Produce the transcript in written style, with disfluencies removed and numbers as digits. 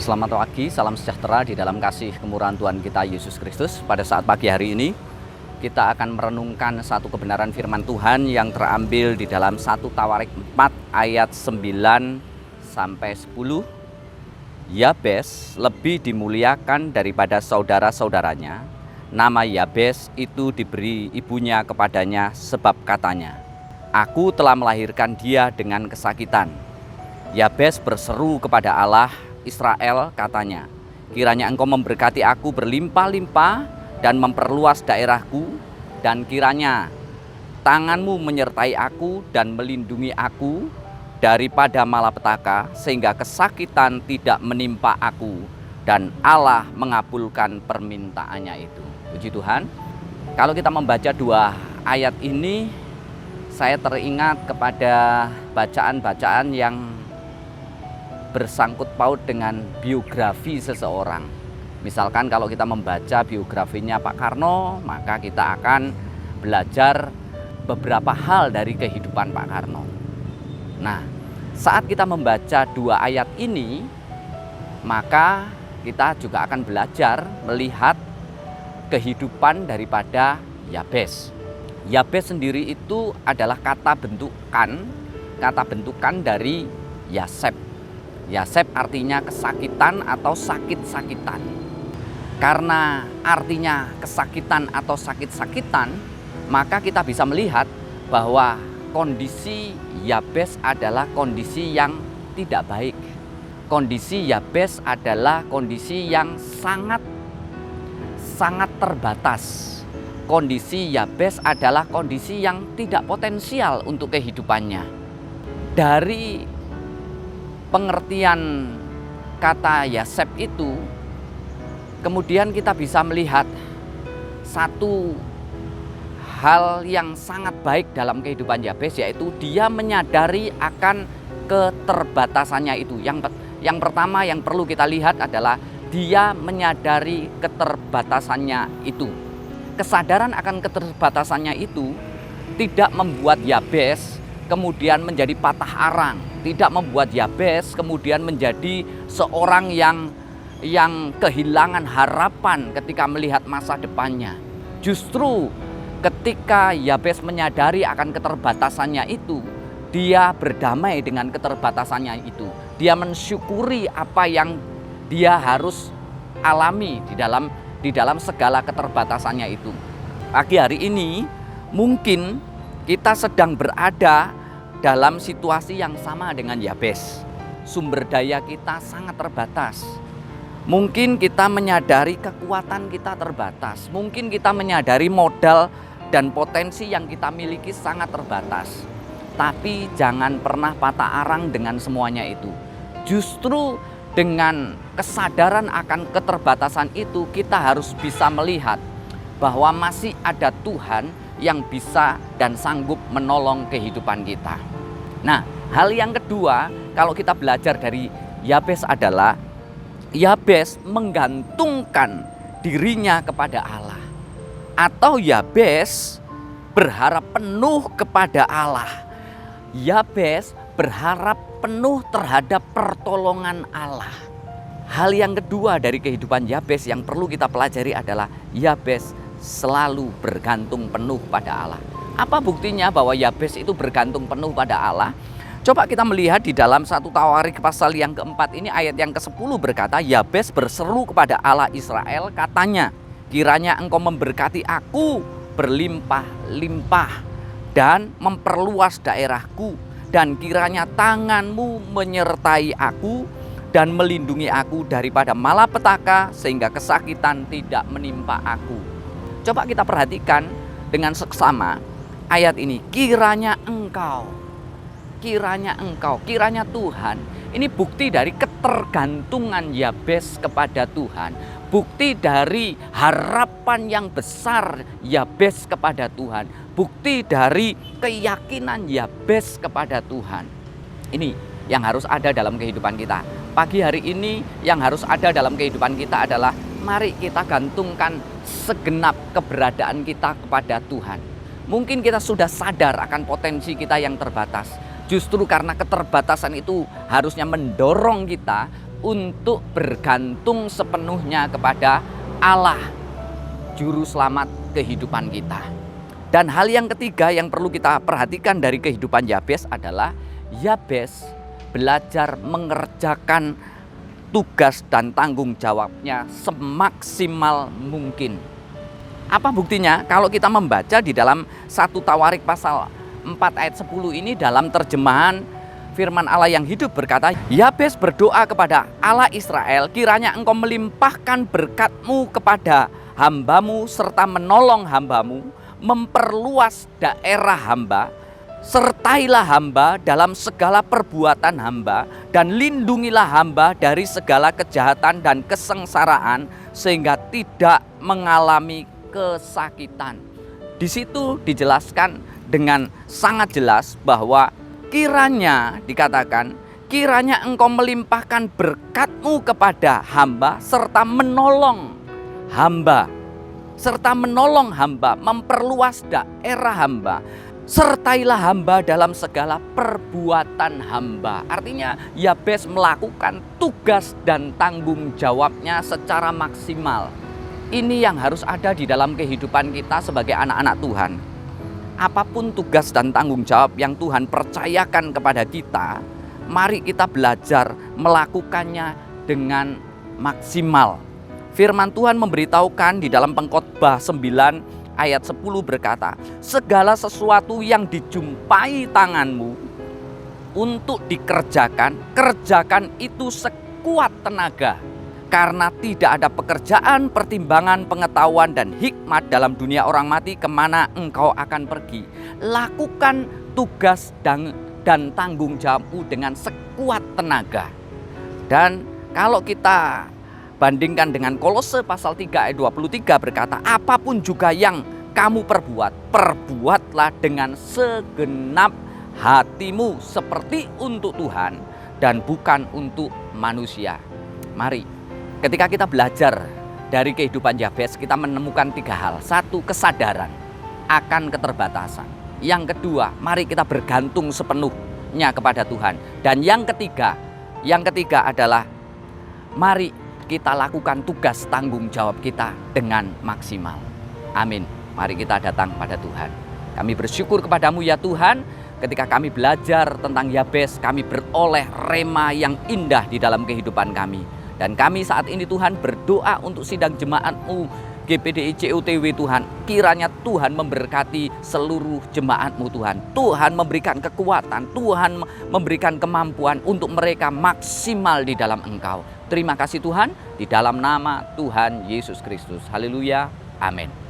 Selamat pagi, salam sejahtera di dalam kasih kemurahan Tuhan kita Yesus Kristus. Pada saat pagi hari ini, kita akan merenungkan satu kebenaran firman Tuhan yang terambil di dalam 1 Tawarik 4 ayat 9 sampai 10. Yabes lebih dimuliakan daripada saudara-saudaranya. Nama Yabes itu diberi ibunya kepadanya sebab katanya, "Aku telah melahirkan dia dengan kesakitan." Yabes berseru kepada Allah Israel, katanya, "Kiranya engkau memberkati aku berlimpah-limpah dan memperluas daerahku, dan kiranya tanganmu menyertai aku dan melindungi aku daripada malapetaka, sehingga kesakitan tidak menimpa aku." Dan Allah mengabulkan permintaannya itu. Puji Tuhan. Kalau kita membaca dua ayat ini, saya teringat kepada bacaan-bacaan yang bersangkut paut dengan biografi seseorang. Misalkan kalau kita membaca biografinya Pak Karno, maka kita akan belajar beberapa hal dari kehidupan Pak Karno. Nah, saat kita membaca dua ayat ini, maka kita juga akan belajar melihat kehidupan daripada Yabes. Yabes sendiri itu adalah kata bentukan dari Yaseb. Yaseb artinya kesakitan atau sakit-sakitan. Karena artinya kesakitan atau sakit-sakitan, maka kita bisa melihat bahwa kondisi Yabes adalah kondisi yang tidak baik. Kondisi Yabes adalah kondisi yang sangat terbatas. Kondisi Yabes adalah kondisi yang tidak potensial untuk kehidupannya. Dari pengertian kata Yaseb itu, kemudian kita bisa melihat satu hal yang sangat baik dalam kehidupan Yabes, yaitu dia menyadari akan keterbatasannya itu. Yang pertama yang perlu kita lihat adalah dia menyadari keterbatasannya itu. Kesadaran akan keterbatasannya itu tidak membuat Yabes kemudian menjadi patah arang, tidak membuat Yabes kemudian menjadi seorang yang kehilangan harapan ketika melihat masa depannya. Justru ketika Yabes menyadari akan keterbatasannya itu, dia berdamai dengan keterbatasannya itu. Dia mensyukuri apa yang dia harus alami di dalam segala keterbatasannya itu. Pagi hari ini mungkin kita sedang berada dalam situasi yang sama dengan Yabes. Sumber daya kita sangat terbatas. Mungkin kita menyadari kekuatan kita terbatas. Mungkin kita menyadari modal dan potensi yang kita miliki sangat terbatas. Tapi jangan pernah patah arang dengan semuanya itu. Justru dengan kesadaran akan keterbatasan itu, kita harus bisa melihat bahwa masih ada Tuhan yang bisa dan sanggup menolong kehidupan kita. Nah, hal yang kedua, kalau kita belajar dari Yabes adalah Yabes menggantungkan dirinya kepada Allah. Atau Yabes berharap penuh kepada Allah. Yabes berharap penuh terhadap pertolongan Allah. Hal yang kedua dari kehidupan Yabes yang perlu kita pelajari adalah Yabes selalu bergantung penuh pada Allah. Apa buktinya bahwa Yabes itu bergantung penuh pada Allah? Coba kita melihat di dalam 1 Tawarik pasal yang keempat ini, ayat yang ke-10 berkata, Yabes berseru kepada Allah Israel, katanya, "Kiranya engkau memberkati aku berlimpah-limpah dan memperluas daerahku, dan kiranya tanganmu menyertai aku dan melindungi aku daripada malapetaka, sehingga kesakitan tidak menimpa aku." Coba kita perhatikan dengan seksama ayat ini. Kiranya engkau, kiranya Tuhan. Ini bukti dari ketergantungan Yabes kepada Tuhan. Bukti dari harapan yang besar Yabes kepada Tuhan. Bukti dari keyakinan Yabes kepada Tuhan. Ini yang harus ada dalam kehidupan kita. Pagi hari ini yang harus ada dalam kehidupan kita adalah mari kita gantungkan segenap keberadaan kita kepada Tuhan. Mungkin kita sudah sadar akan potensi kita yang terbatas. Justru karena keterbatasan itu harusnya mendorong kita untuk bergantung sepenuhnya kepada Allah, Juru Selamat kehidupan kita. Dan hal yang ketiga yang perlu kita perhatikan dari kehidupan Yabes adalah Yabes belajar mengerjakan tugas dan tanggung jawabnya semaksimal mungkin. Apa buktinya? Kalau kita membaca di dalam 1 Tawarik pasal 4 ayat 10 ini dalam terjemahan firman Allah yang hidup berkata, Yabes berdoa kepada Allah Israel, kiranya engkau melimpahkan berkat-Mu kepada hamba-Mu serta menolong hamba-Mu, memperluas daerah hamba, sertailah hamba dalam segala perbuatan hamba, dan lindungilah hamba dari segala kejahatan dan kesengsaraan, sehingga tidak mengalami kesakitan. Di situ dijelaskan dengan sangat jelas bahwa kiranya dikatakan, kiranya engkau melimpahkan berkat-Mu kepada hamba serta menolong hamba, memperluas daerah hamba, sertailah hamba dalam segala perbuatan hamba. Artinya Yabes melakukan tugas dan tanggung jawabnya secara maksimal. Ini yang harus ada di dalam kehidupan kita sebagai anak-anak Tuhan. Apapun tugas dan tanggung jawab yang Tuhan percayakan kepada kita, mari kita belajar melakukannya dengan maksimal. Firman Tuhan memberitahukan di dalam Pengkhotbah 9 ayat 10 berkata, segala sesuatu yang dijumpai tanganmu untuk dikerjakan, kerjakan itu sekuat tenaga. Karena tidak ada pekerjaan, pertimbangan, pengetahuan, dan hikmat dalam dunia orang mati kemana engkau akan pergi. Lakukan tugas dan tanggung jawabmu dengan sekuat tenaga. Dan kalau kita bandingkan dengan Kolose pasal 3 ayat 23 berkata, apapun juga yang kamu perbuat, perbuatlah dengan segenap hatimu seperti untuk Tuhan dan bukan untuk manusia. Mari, ketika kita belajar dari kehidupan Yabes, kita menemukan 3 hal. 1, kesadaran akan keterbatasan. Yang kedua, mari kita bergantung sepenuhnya kepada Tuhan. Dan yang ketiga adalah mari kita lakukan tugas tanggung jawab kita dengan maksimal. Amin. Mari kita datang pada Tuhan. Kami bersyukur kepadamu ya Tuhan. Ketika kami belajar tentang Yabes, kami beroleh rema yang indah di dalam kehidupan kami. Dan kami saat ini Tuhan berdoa untuk sidang jemaat-Mu GPDI COTW Tuhan. Kiranya Tuhan memberkati seluruh jemaat-Mu Tuhan. Tuhan memberikan kekuatan, Tuhan memberikan kemampuan untuk mereka maksimal di dalam Engkau. Terima kasih Tuhan, di dalam nama Tuhan Yesus Kristus. Haleluya. Amin.